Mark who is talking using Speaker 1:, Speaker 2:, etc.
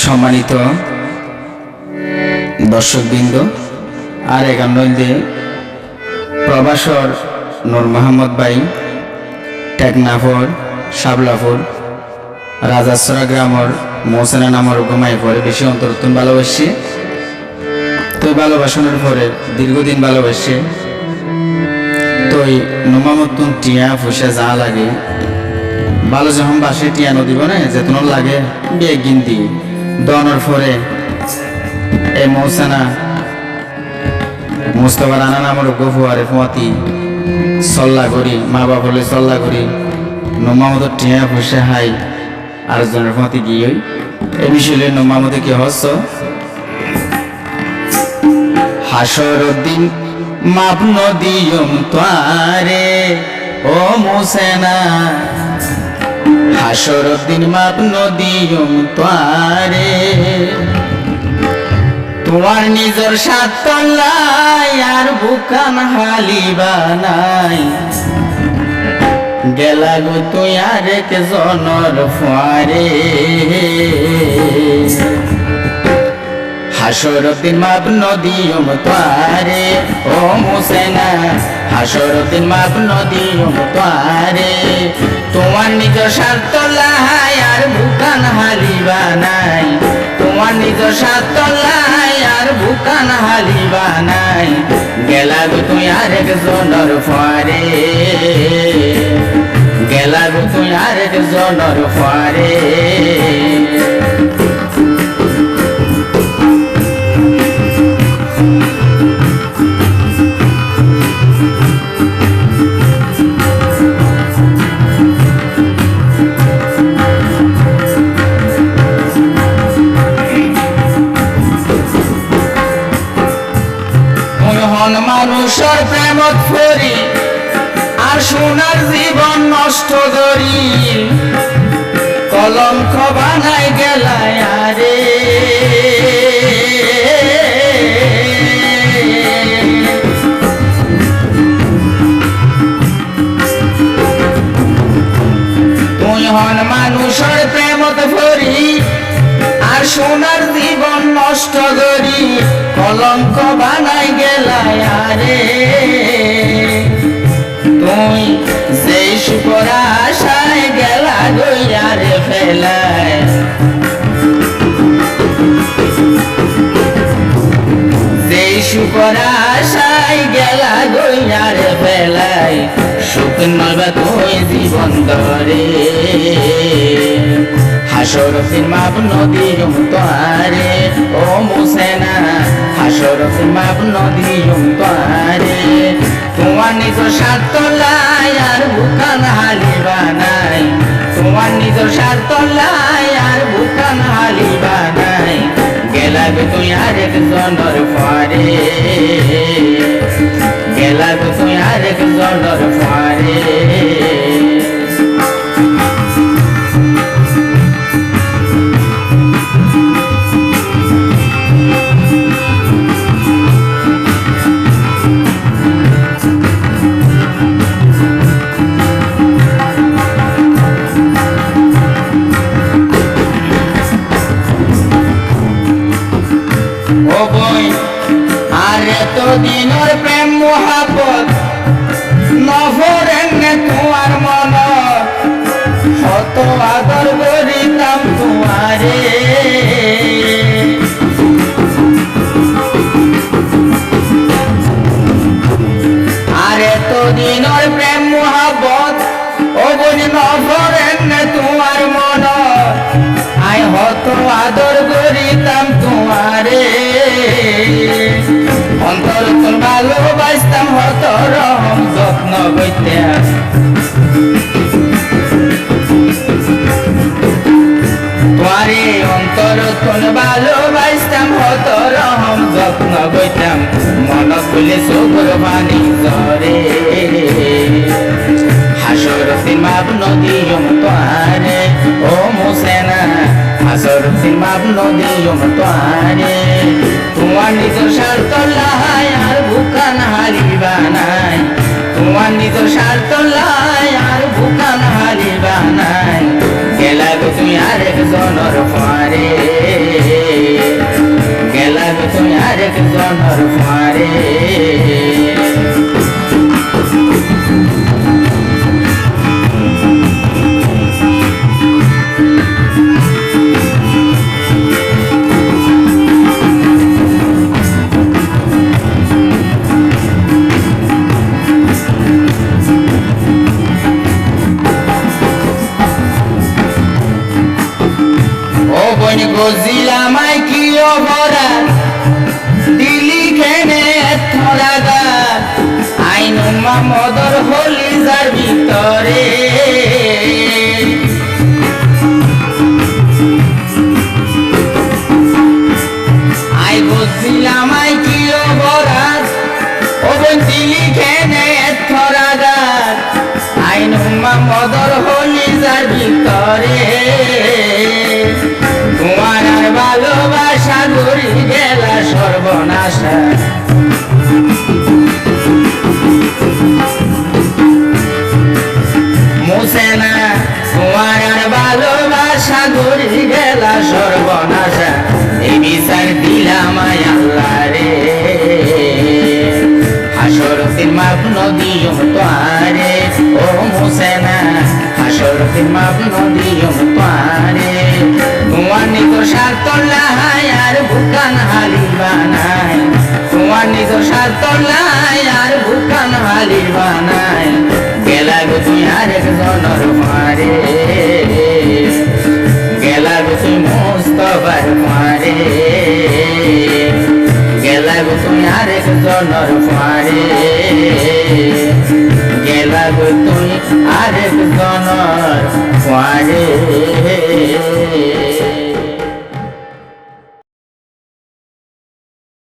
Speaker 1: সম্মানিত দর্শকবৃন্দ, আর এখান মধ্যে প্রভাসর নূর মোহাম্মদ ভাই টেকনাফর শাবলাপুর রাজাসরা গ্রামের মৌসেনা নামের ঘুমাই পরে বেশি অন্তরতন ভালোবাসি। তো ভালোবাসানোর পরে দীর্ঘদিন ভালোবাসে তই নমামতন টিয়া ফুসে যা লাগে ভালো যখন বাসে টিয়া নদীব না যেতন লাগে বিয়ে গিন্দি দনের পরে এই মৌসেনা মুস্তফা রানা নামের গফুয়ারে ফুয়াতি সল্লা করি মা বাপ হলে সল্লা করি নমামতের টিয়া ফুসে হাই আর জনের ফুয়াতি গিয়ে এই বিষয়ে নমামতে কি হস হাসর দিন মাপ নদীয়ম তোয়ারে ও মুসেনা হাসর দিন মাপ নদীয়ম তোয়ারে তোমার নিজের সাতলাই আর বুকান হালিবা নাই গেলা গো তুই আরেক জনর ফুয়ারে হাসর দিন মাপ নদীয়ম তোয়ারে ও মুসেনা হাসর দিন মাপ নদীয়ম তোয়ারে তোমার নিজ স্বার্থ লাই আর বুকান হালিবা নাই তোমার নিজ স্বার্থ লাই আর বুকান হালিবা নাই গেলা গো তুই আরেক জনর ফুয়ারে গেলা গো তুই আরেক জনর ফুয়ারে মানুষের প্রেমত ফরি আর সোনার জীবন নষ্ট করি কলঙ্ক বানাই গেলায় আরে তুই হন মানুষের প্রেমত ফরি আর সোনার জীবন নষ্ট করি কলঙ্ক বানাই গেলায় আরে তুই যেই শুকর আশায় গেলা গইয়ারে ফেলায় যেই শুকর আশায় গেলা গইয়ারে ফেলায় সুখ নইবা তুই জীবন ধরে হাসর দিন মাপ নদীয়ম তোয়ারে ও মুসেনা হাসর দিন মাপ নদীয়ম তোয়ারে তোমার নিজ স্বার্থ লাই আর বুকান হালিবা নাই তোমার নিজ স্বার্থ লাই আর বুকান হালিবা নাই গেলা গো তুই আরেক জনর ফুয়ারে গেলা গো তুই আরেক জনর ফুয়ারে ও বই আর এত দিনের প্রেম মোহাবত নভরেন তোমার মন শত আদর করিতাম তোমারে আর এত দিনের প্রেম মোহাবত ও বই নভরেন তোমার মন আই হত আদর করিতাম তোমারে অন্তর তোর ভালোবাসতাম হত রহম যত্ন করতাম তোমারে অন্তর তোর ভালোবাসতাম হত রহম যত্ন করতাম মন খুলে চোখের পানি ঝরে হাসর দিন মাপ নদীয়ম তোয়ারে ও মুসেনা হাসর দিন মাপ নদীয়ম তোয়ারে তোমার নিজ স্বার্থ লাই আর বুকান হারিবা নাই তোমার নিজ স্বার্থ লাই আর বুকান হারিবা নাই গেলা গো তুমি আরেক জনর ফুয়ারে ফারে গেলা গো তুই আরেকজনের ফারে বন গজিলামাই কি অবরাত দিলি কেনে থরা গাত আইনুমা মদর হলি যার ভিতরে আই গজিলামাই কি অবরাত ও বন দিলি কেনে থরা গাত আইনুমা মদর হলি যার ভিতরে তোমার ভালোবাসা গড়ি গেলা সর্বনাশা মুছে না তোমার ভালোবাসা গড়ি গেলা সর্বনাশা এই বিচার দিলাম আল্লাহ রে হাসরতের মাপ নদীও তোয়ারে ও মুছে না হাসরতের মাপ নদীও তোয়ারে তোমার নিজ স্বার্থ লাই আর বুকান হালি বানাই তোমার নিজ স্বার্থ লাই আর বুকান হালি বানাই গেলা গো তুই আরেকজনের মারে গেলা গো তুই মুস্তফার মারে গেলা গো তুই আরেকজনের মারে গেলা গো তুই আরেকজনের মারে